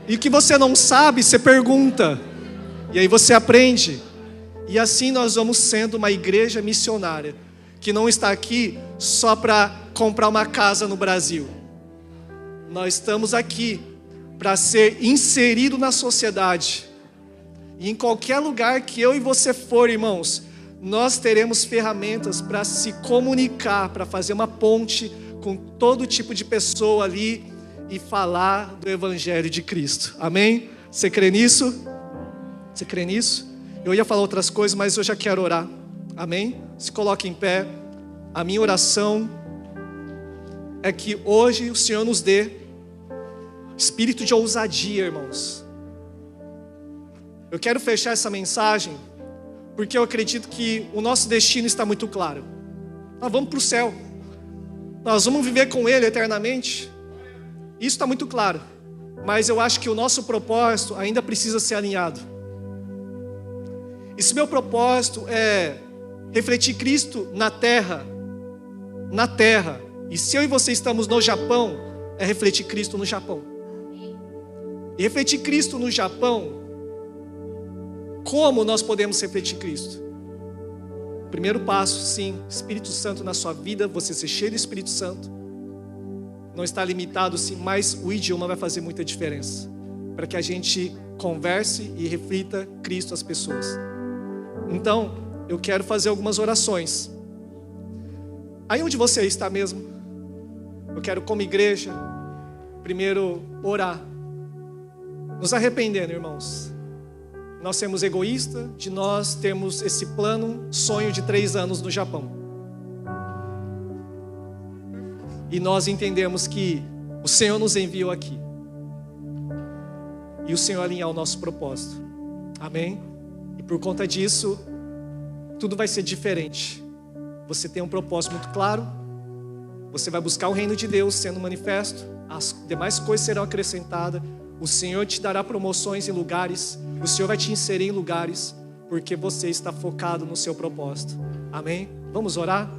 E o que você não sabe, você pergunta. E aí você aprende. E assim nós vamos sendo uma igreja missionária, que não está aqui só para comprar uma casa no Brasil. Nós estamos aqui para ser inserido na sociedade. E em qualquer lugar que eu e você for, irmãos, nós teremos ferramentas para se comunicar, para fazer uma ponte com todo tipo de pessoa ali e falar do Evangelho de Cristo. Amém? Você crê nisso? Você crê nisso? Eu ia falar outras coisas, mas eu já quero orar. Amém? Se coloque em pé. A minha oração é que hoje o Senhor nos dê espírito de ousadia, irmãos. Eu quero fechar essa mensagem porque eu acredito que o nosso destino está muito claro. Nós vamos para o céu. Nós vamos viver com Ele eternamente. Isso está muito claro. Mas eu acho que o nosso propósito ainda precisa ser alinhado. E se meu propósito é refletir Cristo na terra, e se eu e você estamos no Japão, é refletir Cristo no Japão. E refletir Cristo no Japão, como nós podemos refletir Cristo? Primeiro passo, sim, Espírito Santo na sua vida, você ser cheio do Espírito Santo. Não está limitado, sim, mas o idioma vai fazer muita diferença, para que a gente converse e reflita Cristo às pessoas. Então, eu quero fazer algumas orações. Aí onde você está mesmo, eu quero, como igreja, primeiro orar, nos arrependendo, irmãos. Nós somos egoístas de nós termos esse plano, sonho de 3 anos no Japão. E nós entendemos que o Senhor nos enviou aqui. E o Senhor alinhar o nosso propósito. Amém? E por conta disso, tudo vai ser diferente. Você tem um propósito muito claro. Você vai buscar o reino de Deus sendo manifesto. As demais coisas serão acrescentadas. O Senhor te dará promoções em lugares. O Senhor vai te inserir em lugares. Porque você está focado no seu propósito. Amém? Vamos orar?